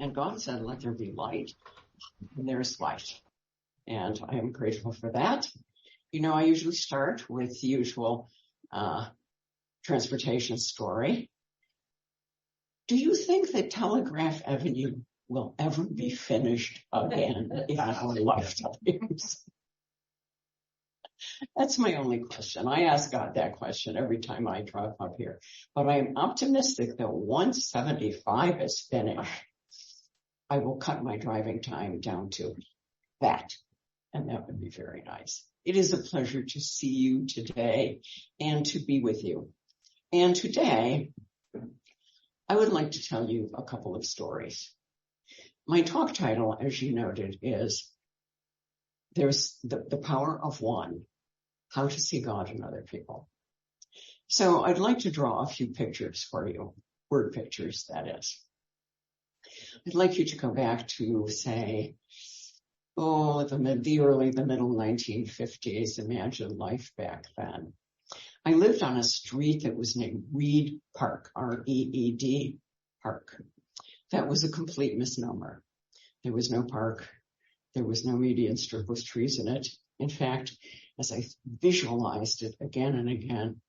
And God said, let there be light, and there's light. And I am grateful for that. You know, I usually start with the usual transportation story. Do you think that Telegraph Avenue will ever be finished again in our lifetimes? That's my only question. I ask God that question every time I drive up here. But I am optimistic that once 75 is finished, I will cut my driving time down to that. And that would be very nice. It is a pleasure to see you today and to be with you. And today, I would like to tell you a couple of stories. My talk title, as you noted, is There's the Power of One, How to See God in Other People. So I'd like to draw a few pictures for you, word pictures, that is. I'd like you to go back to, say, the middle 1950s. Imagine life back then. I lived on a street that was named Reed Park, R-E-E-D Park. That was a complete misnomer. There was no park. There was no median strip with trees in it. In fact, as I visualized it again and again,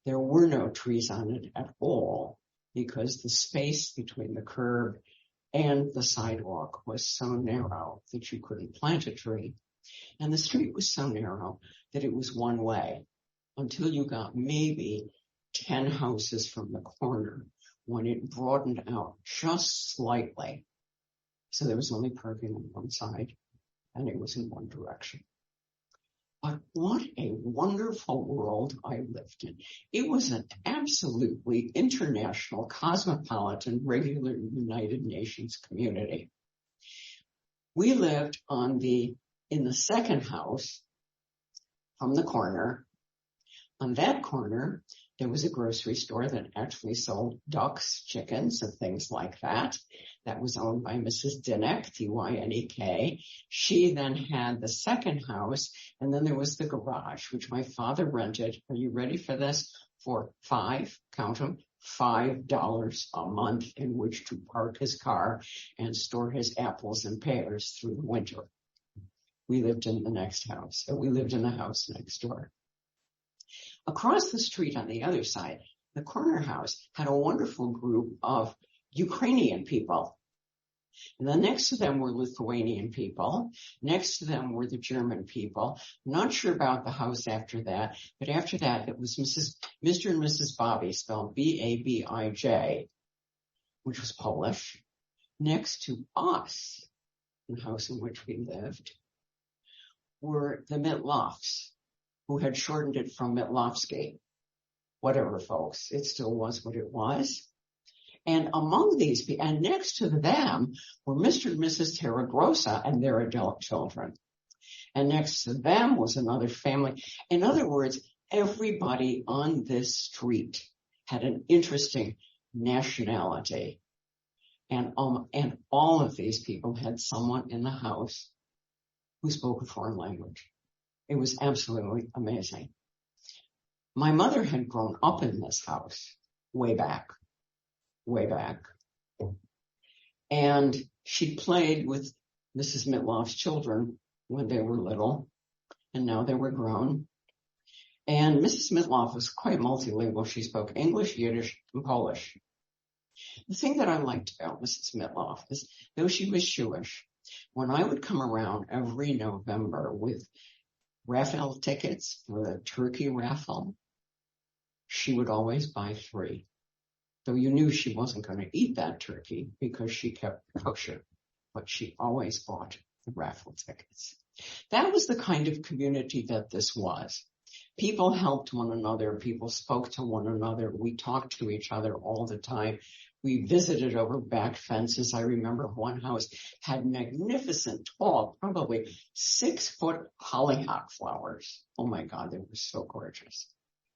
there were no trees on it at all because the space between the curb and the sidewalk was so narrow that you couldn't plant a tree. And the street was so narrow that it was one way until you got maybe 10 houses from the corner when it broadened out just slightly. So there was only parking on one side and it was in one direction. But what a wonderful world I lived in. It was an absolutely international, cosmopolitan, regular United Nations community. We lived in the second house from the corner. On that corner, there was a grocery store that actually sold ducks, chickens, and things like that. That was owned by Mrs. Dynek, D-Y-N-E-K. She then had the second house, and then there was the garage, which my father rented. Are you ready for this? For $5 a month in which to park his car and store his apples and pears through the winter. We lived in the next house. We lived in the house next door. Across the street on the other side, the corner house had a wonderful group of Ukrainian people. And then next to them were Lithuanian people. Next to them were the German people. I'm not sure about the house after that, but after that it was Mr. and Mrs. Bobby, spelled B-A-B-I-J, which was Polish. Next to us, the house in which we lived, were the Mitlofs, who had shortened it from Mitlovsky. Whatever, folks, it still was what it was. And among these people, and next to them were Mr. and Mrs. Terragrossa and their adult children. And next to them was another family. In other words, everybody on this street had an interesting nationality. And all of these people had someone in the house who spoke a foreign language. It was absolutely amazing. My mother had grown up in this house way back. And she played with Mrs. Mitlof's children when they were little, and now they were grown. And Mrs. Mitloff was quite multilingual. She spoke English, Yiddish, and Polish. The thing that I liked about Mrs. Mitloff is, though she was Jewish, when I would come around every November with raffle tickets for the turkey raffle, she would always buy 3. Though you knew she wasn't going to eat that turkey because she kept kosher, but she always bought the raffle tickets. That was the kind of community that this was. People helped one another. People spoke to one another. We talked to each other all the time. We visited over back fences. I remember one house had magnificent, tall, probably 6-foot hollyhock flowers. Oh my God, they were so gorgeous.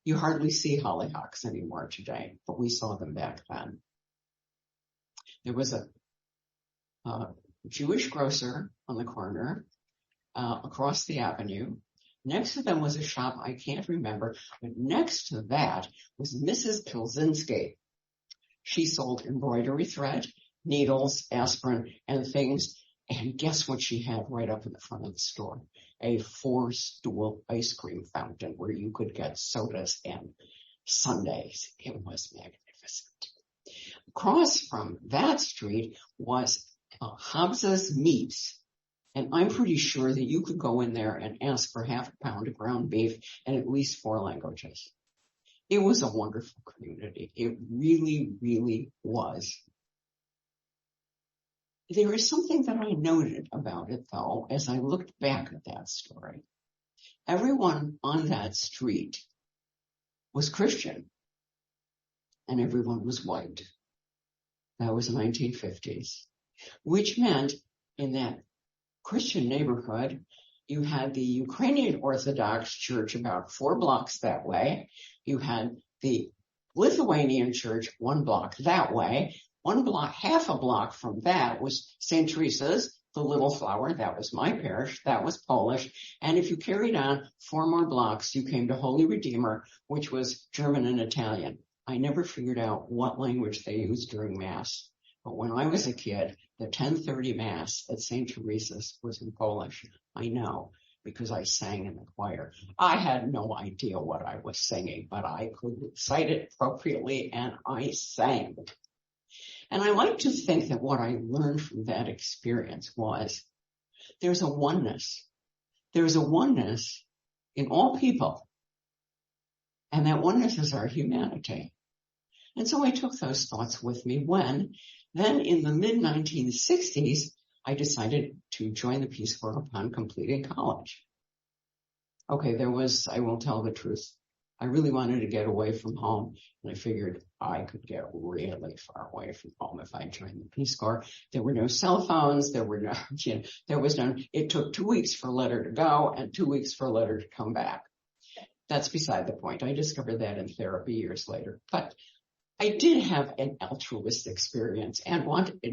You hardly see hollyhocks anymore today, but we saw them back then. There was a Jewish grocer on the corner across the avenue. Next to them was a shop I can't remember, but next to that was Mrs. Pilzinski. She sold embroidery thread needles, aspirin, and things. And guess what she had right up in the front of the store? A 4-stool ice cream fountain where you could get sodas and sundaes. It was magnificent. Across from that street was Hobbs's Meats. And I'm pretty sure that you could go in there and ask for half a pound of ground beef and at least 4 languages. It was a wonderful community. It really, really was. There is something that I noted about it, though, as I looked back at that story. Everyone on that street was Christian, and everyone was white. That was the 1950s, which meant in that Christian neighborhood, you had the Ukrainian Orthodox Church about 4 blocks that way. You had the Lithuanian Church 1 block that way. 1 block, half a block from that was St. Teresa's, the Little Flower. That was my parish. That was Polish. And if you carried on 4 more blocks, you came to Holy Redeemer, which was German and Italian. I never figured out what language they used during Mass. But when I was a kid, the 10:30 Mass at St. Teresa's was in Polish. I know, because I sang in the choir. I had no idea what I was singing, but I could recite it appropriately, and I sang. And I like to think that what I learned from that experience was there's a oneness. There's a oneness in all people. And that oneness is our humanity. And so I took those thoughts with me when, then in the mid-1960s, I decided to join the Peace Corps upon completing college. Okay, I won't tell the truth. I really wanted to get away from home, and I figured I could get really far away from home if I joined the Peace Corps. There were no cell phones. There were no, there was no, it took 2 weeks for a letter to go and 2 weeks for a letter to come back. That's beside the point. I discovered that in therapy years later. But I did have an altruistic experience and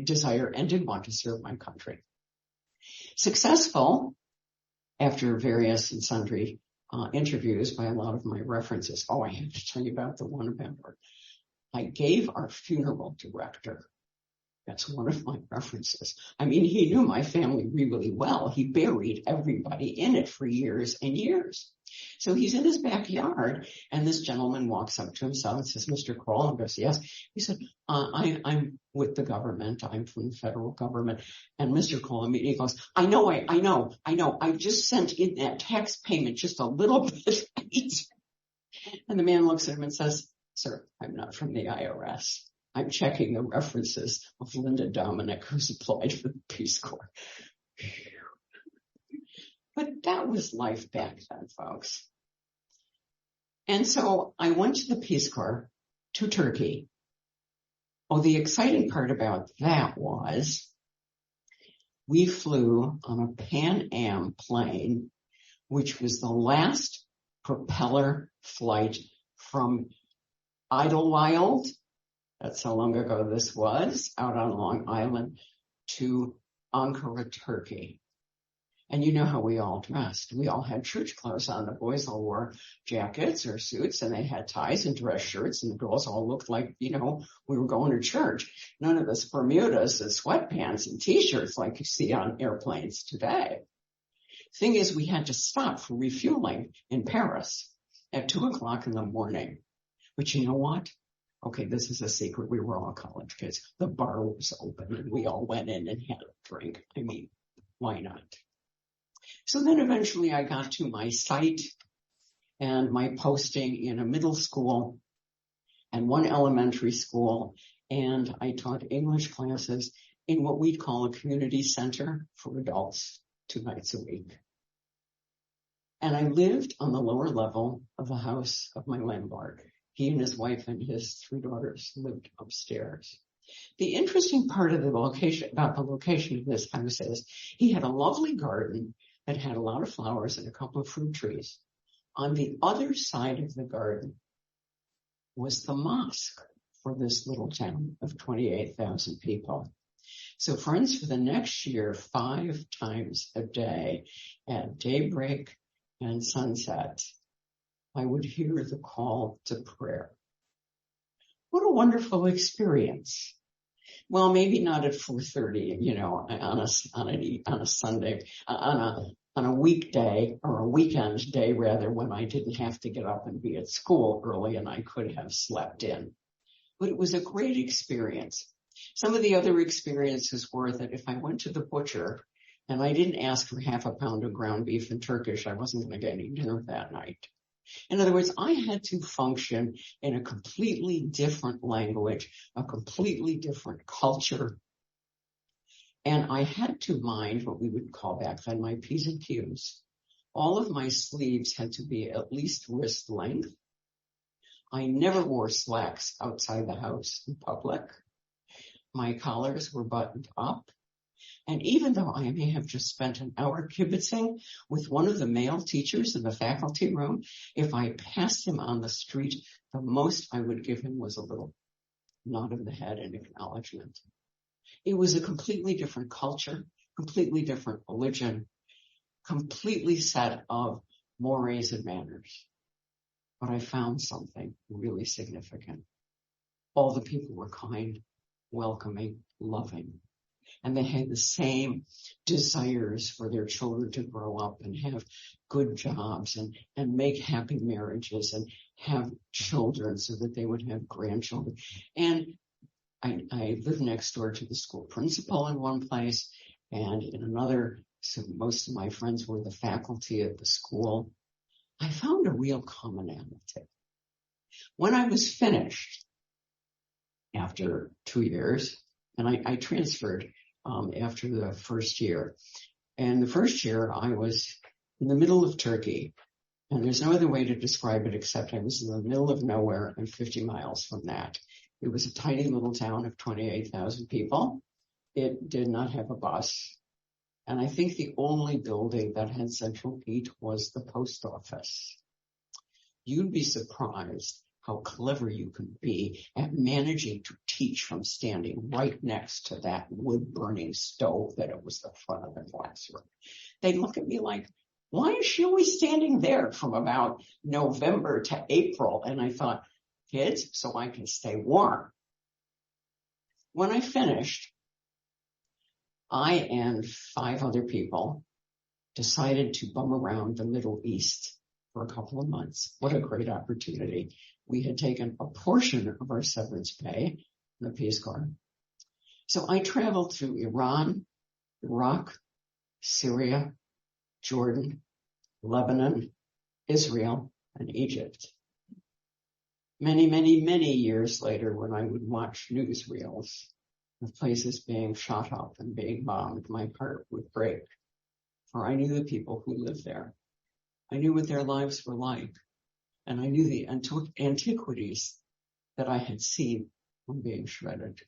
desire and did want to serve my country. Successful after various and sundry interviews by a lot of my references. Oh, I have to tell you about the one about her. I gave our funeral director, that's one of my references. I mean, he knew my family really well. He buried everybody in it for years and years. So he's in his backyard, and this gentleman walks up to himself and says, Mr. Kroll, and goes, yes. He said, I'm with the government. I'm from the federal government. And Mr. Kroll immediately goes, I know. I just sent in that tax payment just a little bit late. And the man looks at him and says, sir, I'm not from the IRS. I'm checking the references of Linda Dominik, who's applied for the Peace Corps. But that was life back then, folks. And so I went to the Peace Corps to Turkey. Oh, the exciting part about that was we flew on a Pan Am plane, which was the last propeller flight from Idlewild, that's how long ago this was, out on Long Island, to Ankara, Turkey. And you know how we all dressed. We all had church clothes on. The boys all wore jackets or suits, and they had ties and dress shirts, and the girls all looked like, we were going to church. None of us Bermudas and sweatpants and T-shirts like you see on airplanes today. Thing is, we had to stop for refueling in Paris at 2:00 in the morning. But you know what? Okay, this is a secret. We were all college kids. The bar was open, and we all went in and had a drink. I mean, why not? So then eventually I got to my site and my posting in a middle school and one elementary school, and I taught English classes in what we'd call a community center for adults 2 nights a week. And I lived on the lower level of the house of my landlord. He and his wife and his 3 daughters lived upstairs. The interesting part of the location of this house is he had a lovely garden that had a lot of flowers and a couple of fruit trees. On the other side of the garden was the mosque for this little town of 28,000 people. So friends, for the next year, 5 times a day at daybreak and sunset, I would hear the call to prayer. What a wonderful experience. Well, maybe not at 4:30, on a Sunday, on a weekday or a weekend day rather, when I didn't have to get up and be at school early and I could have slept in. But it was a great experience. Some of the other experiences were that if I went to the butcher and I didn't ask for half a pound of ground beef and Turkish, I wasn't going to get any dinner that night. In other words, I had to function in a completely different language, a completely different culture. And I had to mind what we would call back then my P's and Q's. All of my sleeves had to be at least wrist length. I never wore slacks outside the house in public. My collars were buttoned up. And even though I may have just spent an hour kibitzing with one of the male teachers in the faculty room, if I passed him on the street, the most I would give him was a little nod of the head in acknowledgement. It was a completely different culture, completely different religion, completely set of mores and manners. But I found something really significant. All the people were kind, welcoming, loving. And they had the same desires for their children to grow up and have good jobs and make happy marriages and have children so that they would have grandchildren. And I lived next door to the school principal in one place, and in another, so most of my friends were the faculty at the school. I found a real commonality. When I was finished after 2 years, and I transferred after the first year. And the first year I was in the middle of Turkey, and there's no other way to describe it except I was in the middle of nowhere and 50 miles from that. It was a tiny little town of 28,000 people. It did not have a bus. And I think the only building that had central heat was the post office. You'd be surprised how clever you can be at managing to teach from standing right next to that wood-burning stove that it was the front of the classroom. They'd look at me like, why is she always standing there from about November to April? And I thought, kids, so I can stay warm. When I finished, I and 5 other people decided to bum around the Middle East for a couple of months. What a great opportunity. We had taken a portion of our severance pay in the Peace Corps. So I traveled through Iran, Iraq, Syria, Jordan, Lebanon, Israel, and Egypt. Many, many, many years later, when I would watch newsreels of places being shot up and being bombed, my heart would break. For I knew the people who lived there. I knew what their lives were like. And I knew the antiquities that I had seen from being shredded.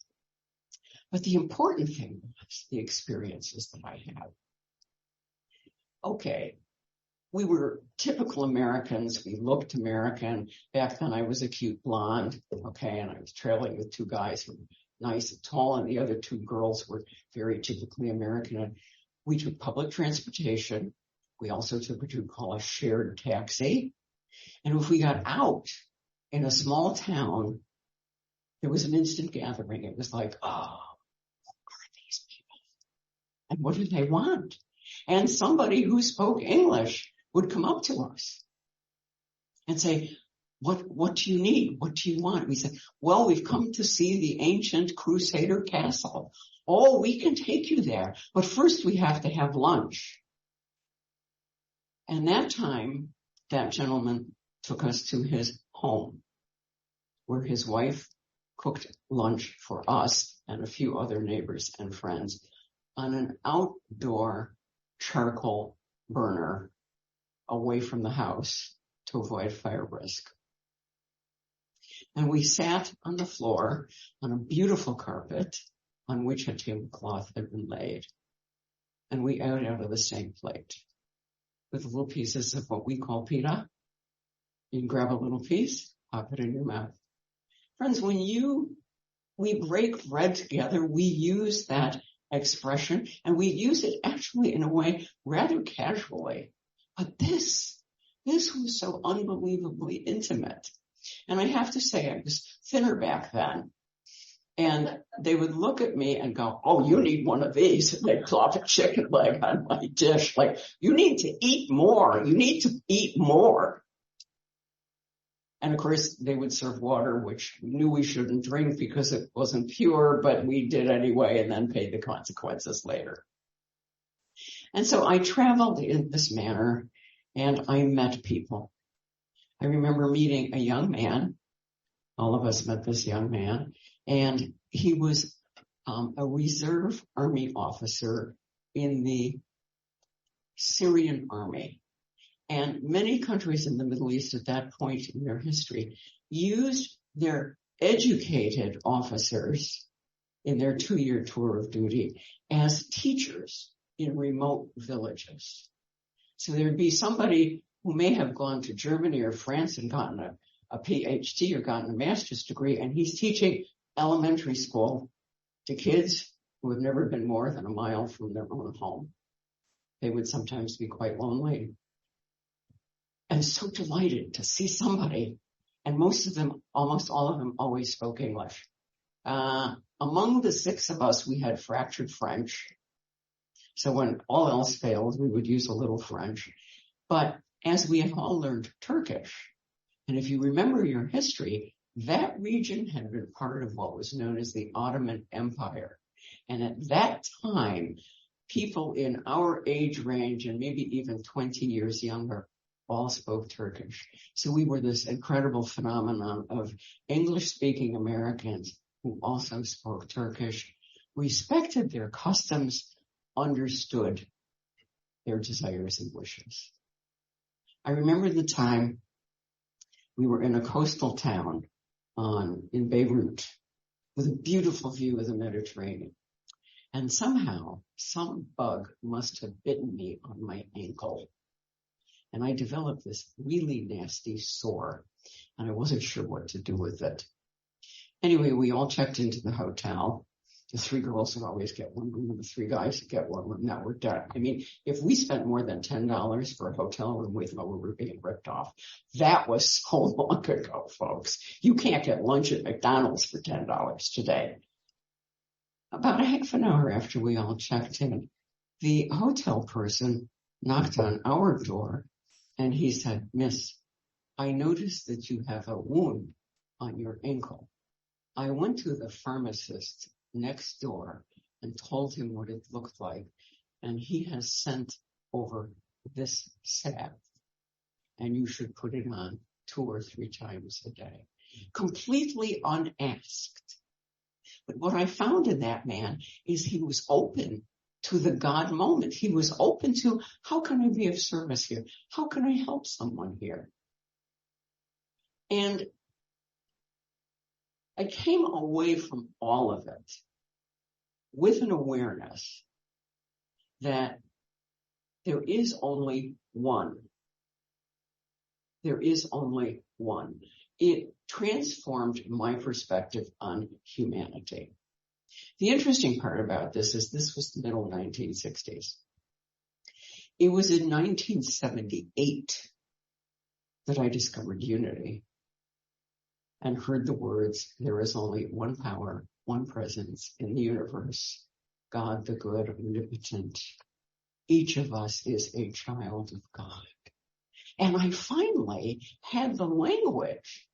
But the important thing was the experiences that I had. Okay, we were typical Americans. We looked American. Back then I was a cute blonde, okay, and I was traveling with 2 guys who were nice and tall, and the other 2 girls were very typically American. And we took public transportation. We also took what you would call a shared taxi. And if we got out in a small town, there was an instant gathering. It was like, oh, who are these people? And what did they want? And somebody who spoke English would come up to us and say, what do you need? What do you want? We said, well, we've come to see the ancient Crusader castle. Oh, we can take you there. But first we have to have lunch. And that time, that gentleman took us to his home, where his wife cooked lunch for us and a few other neighbors and friends on an outdoor charcoal burner away from the house to avoid fire risk. And we sat on the floor on a beautiful carpet on which a tablecloth had been laid. And we ate out of the same plate with little pieces of what we call pita. You can grab a little piece, pop it in your mouth. Friends, when we break bread together, we use that expression, and we use it actually in a way rather casually. But this was so unbelievably intimate. And I have to say, I was thinner back then. And they would look at me and go, oh, you need one of these. And they'd plop a chicken leg on my dish. Like, you need to eat more. You need to eat more. And of course, they would serve water, which we knew we shouldn't drink because it wasn't pure, but we did anyway and then paid the consequences later. And so I traveled in this manner and I met people. I remember meeting a young man. All of us met this young man, and he was a reserve army officer in the Syrian army. And many countries in the Middle East at that point in their history used their educated officers in their 2-year tour of duty as teachers in remote villages. So there'd be somebody who may have gone to Germany or France and gotten a PhD or gotten a master's degree, and he's teaching elementary school to kids who have never been more than a mile from their own home. They would sometimes be quite lonely. And so delighted to see somebody, and most of them, almost all of them, always spoke English. Among the 6 of us, we had fractured French. So when all else failed, we would use a little French. But as we had all learned Turkish, and if you remember your history, that region had been part of what was known as the Ottoman Empire. And at that time, people in our age range and maybe even 20 years younger all spoke Turkish. So we were this incredible phenomenon of English-speaking Americans who also spoke Turkish, respected their customs, understood their desires and wishes. I remember the time we were in a coastal town in Beirut with a beautiful view of the Mediterranean. And somehow, some bug must have bitten me on my ankle. And I developed this really nasty sore, and I wasn't sure what to do with it. Anyway, we all checked into the hotel. The 3 girls would always get one room, and the 3 guys would get one room. Now we're done. I mean, if we spent more than $10 for a hotel room, we thought we were being ripped off. That was so long ago, folks. You can't get lunch at McDonald's for $10 today. About a half an hour after we all checked in, the hotel person knocked on our door, and he said, Miss, I noticed that you have a wound on your ankle. I went to the pharmacist next door and told him what it looked like, and he has sent over this salve, and you should put it on 2 or 3 times a day. Completely unasked. But what I found in that man is he was open to the God moment. He was open to, how can I be of service here? How can I help someone here? And I came away from all of it with an awareness that there is only one. There is only one. It transformed my perspective on humanity. The interesting part about this is this was the middle 1960s. It was in 1978 that I discovered unity and heard the words, there is only one power, one presence in the universe, God the good, omnipotent. Each of us is a child of God. And I finally had the language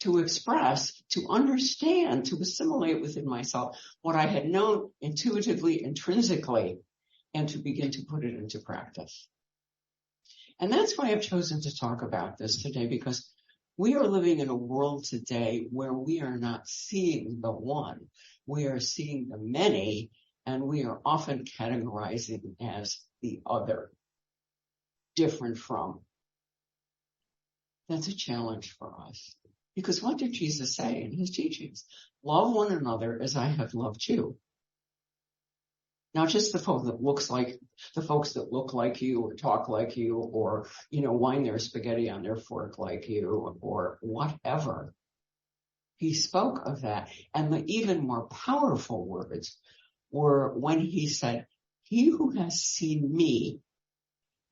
to express, to understand, to assimilate within myself what I had known intuitively, intrinsically, and to begin to put it into practice. And that's why I've chosen to talk about this today, because we are living in a world today where we are not seeing the one, we are seeing the many, and we are often categorizing as the other, different from. That's a challenge for us. Because what did Jesus say in his teachings? Love one another as I have loved you. Not just the folks that look like you or talk like you or, wind their spaghetti on their fork like you or whatever. He spoke of that. And the even more powerful words were when he said, he who has seen me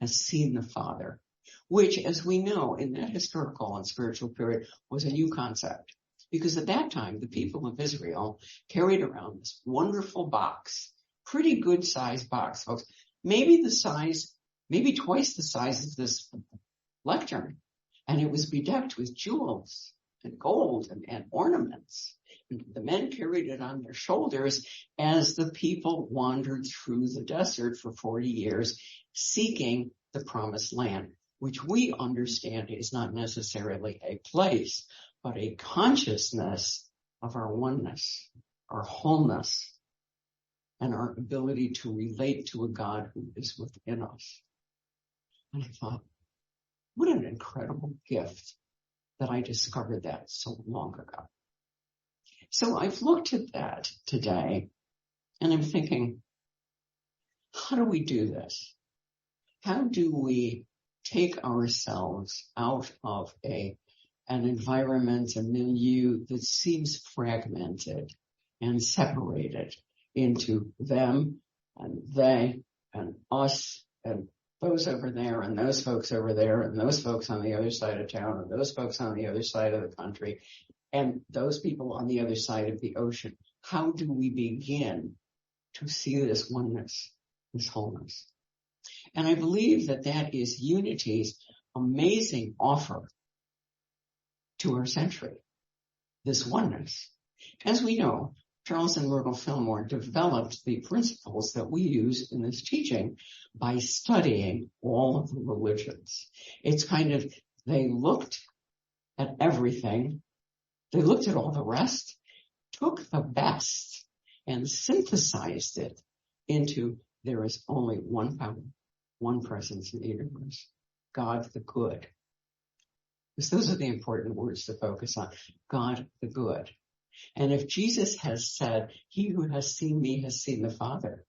has seen the Father, which, as we know, in that historical and spiritual period was a new concept. Because at that time, the people of Israel carried around this wonderful box, pretty good sized box, folks, maybe twice the size of this lectern. And it was bedecked with jewels and gold and ornaments. And the men carried it on their shoulders as the people wandered through the desert for 40 years, seeking the promised land, which we understand is not necessarily a place, but a consciousness of our oneness, our wholeness, and our ability to relate to a God who is within us. And I thought, what an incredible gift that I discovered that so long ago. So I've looked at that today, and I'm thinking, how do we do this? How do we take ourselves out of an environment, a milieu that seems fragmented and separated into them and they and us and those over there and those folks over there and those folks on the other side of town and those folks on the other side of the country and those people on the other side of the ocean? How do we begin to see this oneness, this wholeness? And I believe that is unity's amazing offer to our century, this oneness. As we know, Charles and Myrtle Fillmore developed the principles that we use in this teaching by studying all of the religions. It's kind of, they looked at everything, they looked at all the rest, took the best and synthesized it into there is only one power, one presence in the universe, God the good. Because those are the important words to focus on, God the good. And if Jesus has said, he who has seen me has seen the Father,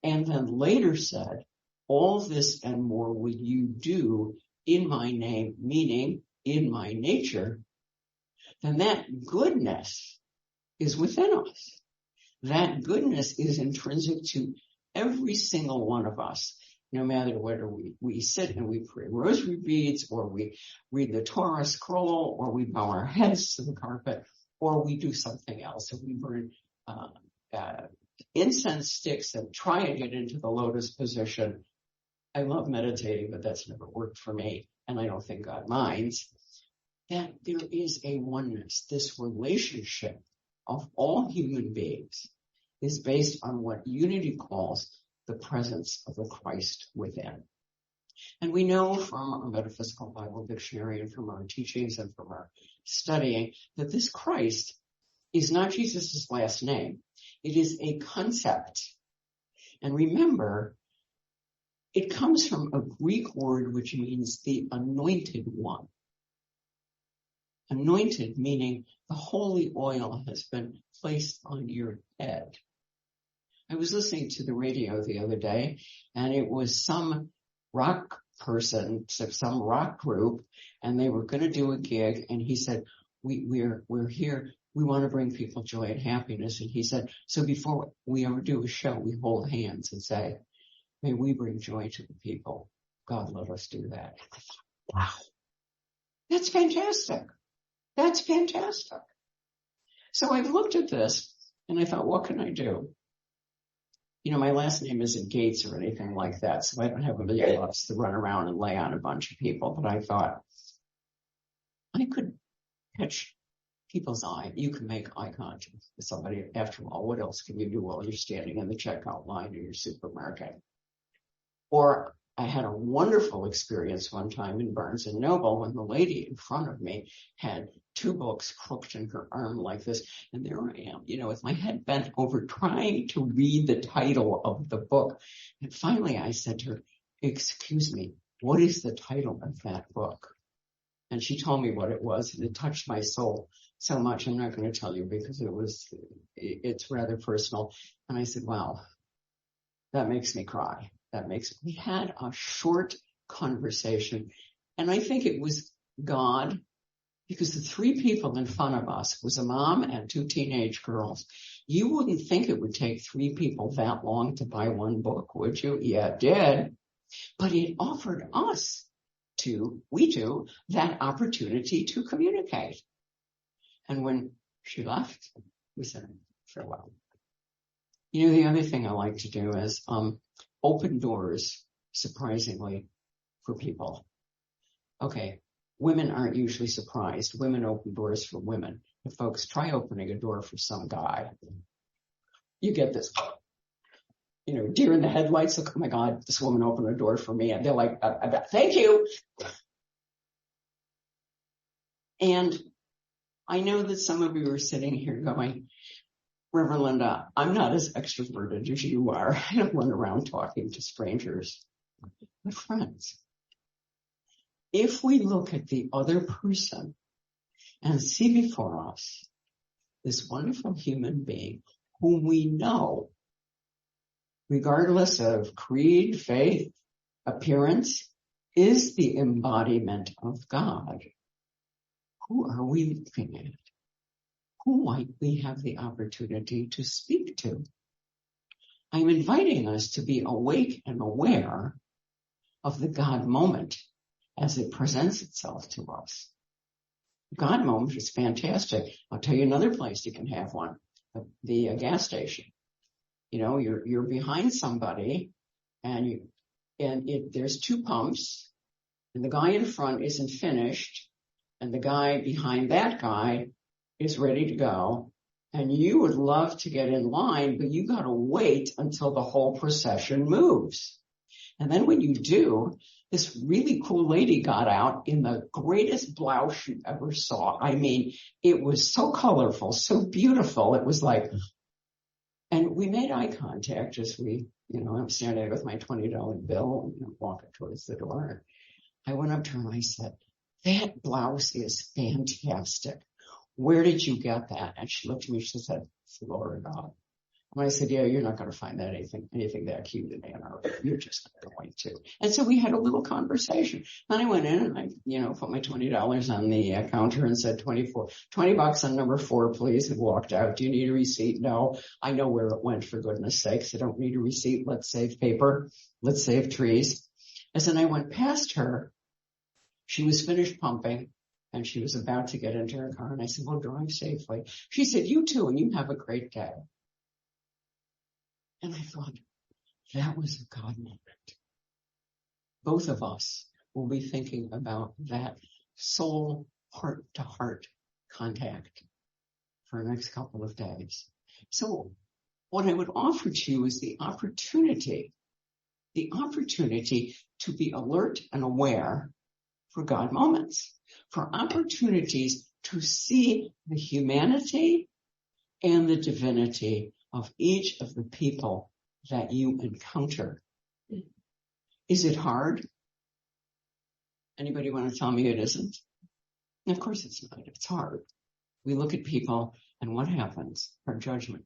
and then later said, all this and more will you do in my name, meaning in my nature, then that goodness is within us. That goodness is intrinsic to every single one of us, no matter whether we sit and we pray rosary beads, or we read the Torah scroll, or we bow our heads to the carpet, or we do something else, or we burn incense sticks and try and get into the lotus position. I love meditating, but that's never worked for me, and I don't think God minds. That there is a oneness. This relationship of all human beings is based on what unity calls the presence of the Christ within. And we know from our Metaphysical Bible Dictionary and from our teachings and from our studying that this Christ is not Jesus' last name. It is a concept. And remember, it comes from a Greek word which means the anointed one. Anointed meaning the holy oil has been placed on your head. I was listening to the radio the other day, and it was some rock person, some rock group, and they were going to do a gig, and he said, we're here, we want to bring people joy and happiness. And he said, so before we ever do a show, we hold hands and say, may we bring joy to the people. God, let us do that. I thought, wow, that's fantastic. That's fantastic. So I've looked at this, and I thought, what can I do? You know, my last name isn't Gates or anything like that, so I don't have a million bucks to run around and lay on a bunch of people. But I thought I could catch people's eye. You can make eye contact with somebody. After all, what else can you do while you're standing in the checkout line in your supermarket? Or I had a wonderful experience one time in Barnes & Noble when the lady in front of me had 2 books crooked in her arm like this. And there I am, you know, with my head bent over trying to read the title of the book. And finally I said to her, excuse me, what is the title of that book? And she told me what it was, and it touched my soul so much. I'm not going to tell you because it's rather personal. And I said, wow, that makes me cry. We had a short conversation, and I think it was God, because the 3 people in front of us was a mom and 2 teenage girls. You wouldn't think it would take 3 people that long to buy one book, would you? Yeah, it did. But it offered us that opportunity to communicate. And when she left, we said farewell. The other thing I like to do is open doors, surprisingly, for people. Okay, women aren't usually surprised. Women open doors for women. But folks, try opening a door for some guy. You get this, deer in the headlights. Look, oh my God, this woman opened a door for me. And they're like, thank you. And I know that some of you are sitting here going, Reverend Linda, I'm not as extroverted as you are. I don't run around talking to strangers. But friends, if we look at the other person and see before us this wonderful human being whom we know, regardless of creed, faith, appearance, is the embodiment of God, who are we looking at? Who might we have the opportunity to speak to? I'm inviting us to be awake and aware of the God moment as it presents itself to us. The God moment is fantastic. I'll tell you another place you can have one, the gas station. You're behind somebody and there's two pumps and the guy in front isn't finished and the guy behind that guy is ready to go, and you would love to get in line, but you got to wait until the whole procession moves. And then when you do, this really cool lady got out in the greatest blouse you ever saw. I mean, it was so colorful, so beautiful. It was like, and we made eye contact as I'm standing there with my $20 bill, walking towards the door. I went up to her and I said, that blouse is fantastic. Where did you get that? And she looked at me, she said, Florida. And I said, yeah, you're not going to find that anything that cute in Ann Arbor. You're just not going to. And so we had a little conversation. Then I went in and I, put my $20 on the counter and said, $20 on number 4, please, and walked out. Do you need a receipt? No, I know where it went, for goodness sakes. I don't need a receipt. Let's save paper. Let's save trees. As then I went past her, she was finished pumping. And she was about to get into her car. And I said, well, drive safely. She said, you too, and you have a great day. And I thought, that was a God moment. Both of us will be thinking about that soul, heart-to-heart contact for the next couple of days. So what I would offer to you is the opportunity to be alert and aware for God moments, for opportunities to see the humanity and the divinity of each of the people that you encounter. Is it hard? Anybody want to tell me it isn't? Of course it's not. It's hard. We look at people and what happens? Our judgment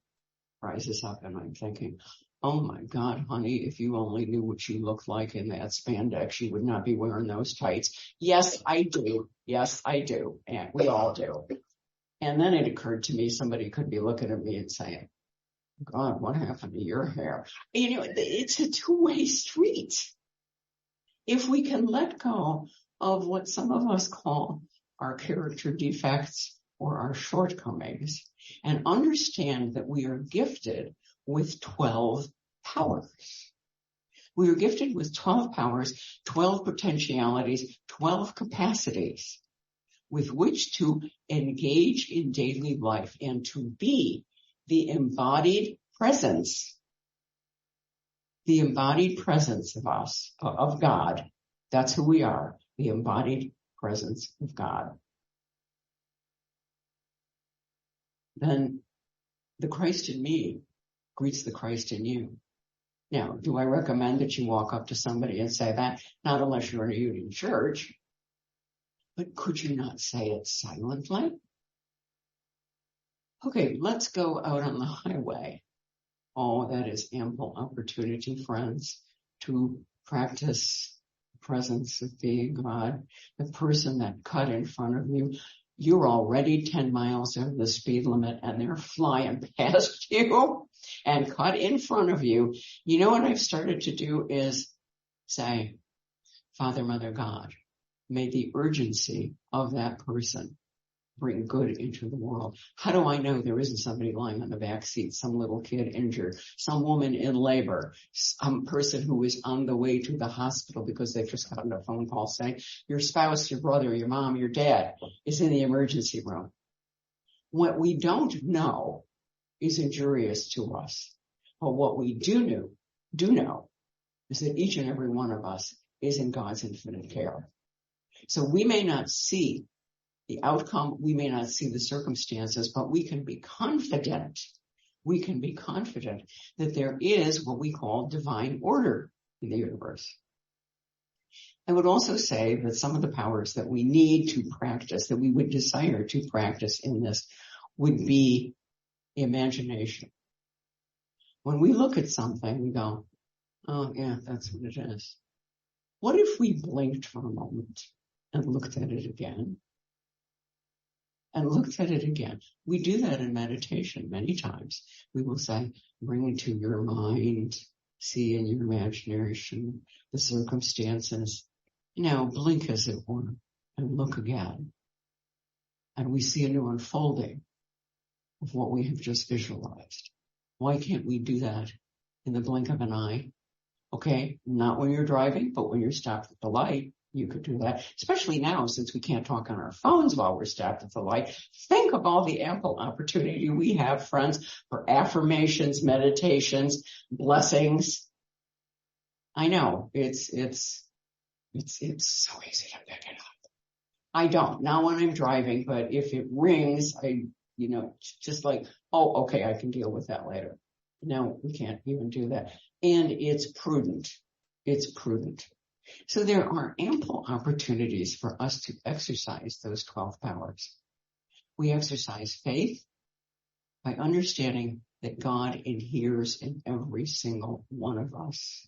rises up and I'm thinking, oh my God, honey, if you only knew what you look like in that spandex, you would not be wearing those tights. Yes, I do. Yes, I do. And we all do. And then it occurred to me, somebody could be looking at me and saying, God, what happened to your hair? It's a two-way street. If we can let go of what some of us call our character defects or our shortcomings and understand that we are gifted with 12 powers. We are gifted with 12 powers, 12 potentialities, 12 capacities with which to engage in daily life and to be the embodied presence of us, of God. That's who we are, the embodied presence of God. Then the Christ in me greets the Christ in you. Now, do I recommend that you walk up to somebody and say that? Not unless you're in a union church. But could you not say it silently? Okay, let's go out on the highway. Oh, that is ample opportunity, friends, to practice the presence of being God. The person that cut in front of you, you're already 10 miles over the speed limit and they're flying past you and cut in front of you. You know what I've started to do is say, Father, Mother, God, may the urgency of that person bring good into the world. How do I know there isn't somebody lying on the back seat, some little kid injured, some woman in labor, some person who is on the way to the hospital because they've just gotten a phone call saying your spouse, your brother, your mom, your dad is in the emergency room? What we don't know is injurious to us. But what we do know is that each and every one of us is in God's infinite care. So we may not see the outcome, we may not see the circumstances, but we can be confident. We can be confident that there is what we call divine order in the universe. I would also say that some of the powers that we need to practice, that we would desire to practice in this, would be imagination. When we look at something, we go, oh yeah, that's what it is. What if we blinked for a moment and looked at it again? And looked at it again. We do that in meditation many times. We will say, bring into your mind, see in your imagination the circumstances. Now blink as it were and look again. And we see a new unfolding of what we have just visualized. Why can't we do that in the blink of an eye? Okay, not when you're driving, but when you're stopped at the light, you could do that, especially now since we can't talk on our phones while we're stopped at the light. Think of all the ample opportunity we have, friends, for affirmations, meditations, blessings. I know it's so easy to pick it up. I don't, not when I'm driving, but if it rings, just like, oh, okay, I can deal with that later. No, we can't even do that. And it's prudent. It's prudent. So there are ample opportunities for us to exercise those 12 powers. We exercise faith by understanding that God adheres in every single one of us.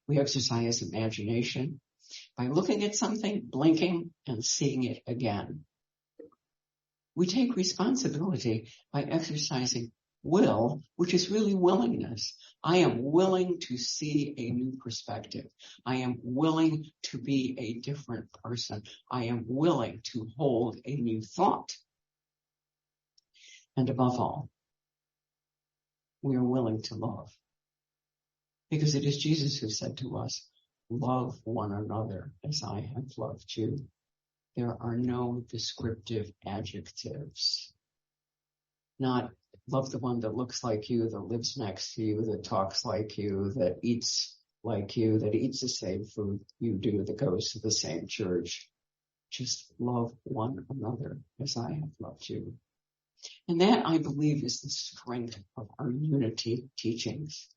We exercise imagination by looking at something, blinking, and seeing it again. We take responsibility by exercising will, which is really willingness. I am willing to see a new perspective. I am willing to be a different person. I am willing to hold a new thought. And above all, we are willing to love. Because it is Jesus who said to us, love one another as I have loved you. There are no descriptive adjectives. Not love the one that looks like you, that lives next to you, that talks like you, that eats like you, that eats the same food you do, that goes to the same church. Just love one another as I have loved you. And that, I believe, is the strength of our unity teachings,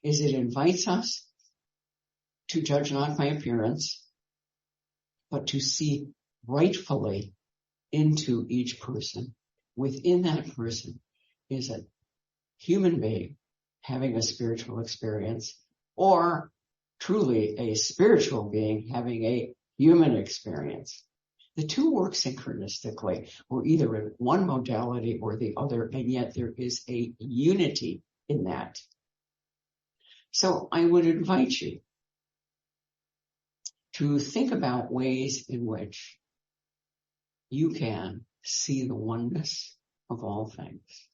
is it invites us to judge not by appearance, but to see rightfully into each person. Within that person is a human being having a spiritual experience, or truly a spiritual being having a human experience. The two work synchronistically. We're either in one modality or the other, and yet there is a unity in that. So I would invite you to think about ways in which you can see the oneness of all things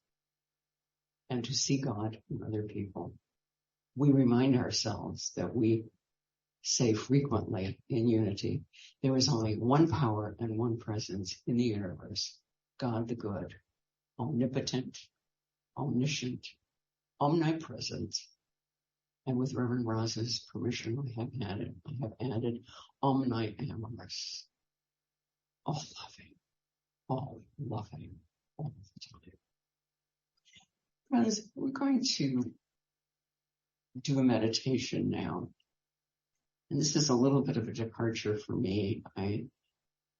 and to see God in other people. We remind ourselves that we say frequently in unity, there is only one power and one presence in the universe, God the good, omnipotent, omniscient, omnipresent. And with Reverend Ross's permission, I have added omniamorous, all loving all the time. Friends, we're going to do a meditation now. And this is a little bit of a departure for me. I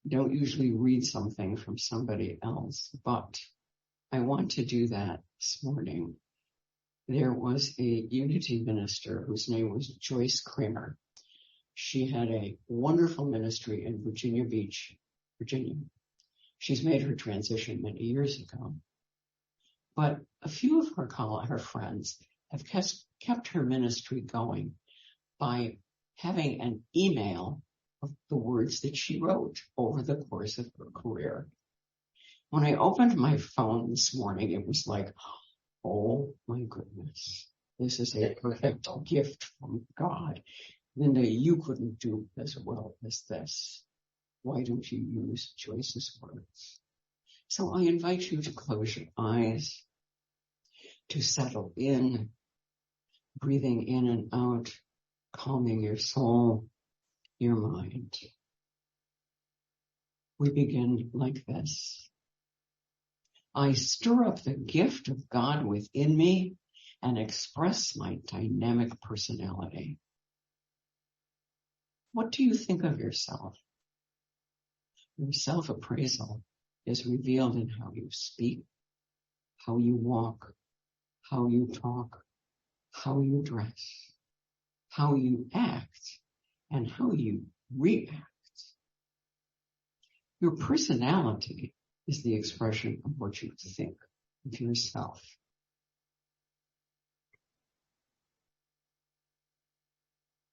don't usually read something from somebody else, but I want to do that this morning. There was a unity minister whose name was Joyce Kramer. She had a wonderful ministry in Virginia Beach, Virginia. She's made her transition many years ago. But a few of her friends have kept her ministry going by having an email of the words that she wrote over the course of her career. When I opened my phone this morning, it was like, oh my goodness, this is a perfect gift from God. Linda, you couldn't do as well as this. Why don't you use Joyce's words? So I invite you to close your eyes, to settle in, breathing in and out, calming your soul, your mind. We begin like this. I stir up the gift of God within me and express my dynamic personality. What do you think of yourself? Your self-appraisal is revealed in how you speak, how you walk, how you talk, how you dress, how you act, and how you react. Your personality is the expression of what you think of yourself.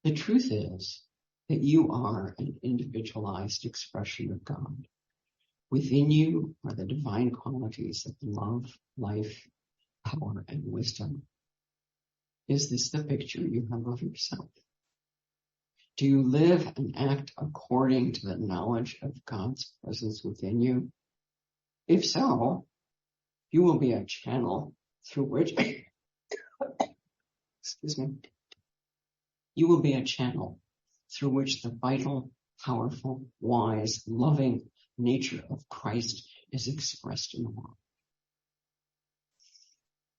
The truth is that you are an individualized expression of God. Within you are the divine qualities of love, life, power, and wisdom. Is this the picture you have of yourself? Do you live and act according to the knowledge of God's presence within you? If so, you will be a channel through which, you will be a channel through which the vital, powerful, wise, loving nature of Christ is expressed in the world.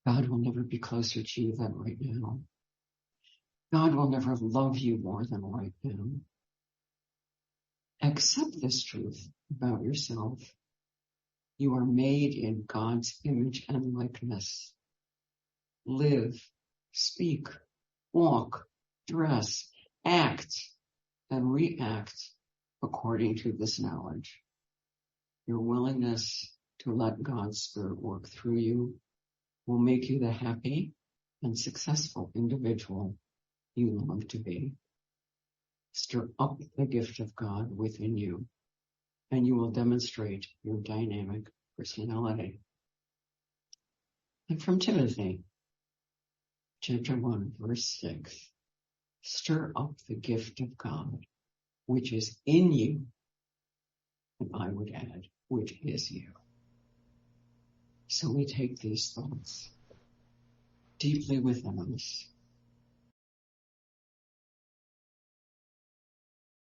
God will never be closer to you than right now. God will never love you more than right now. Accept this truth about yourself. You are made in God's image and likeness. Live, speak, walk, dress, act, and react according to this knowledge. Your willingness to let God's Spirit work through you will make you the happy and successful individual you love to be. Stir up the gift of God within you, and you will demonstrate your dynamic personality. And from Timothy, chapter 1, verse 6, stir up the gift of God, which is in you, and I would add, which is you. So we take these thoughts deeply within us,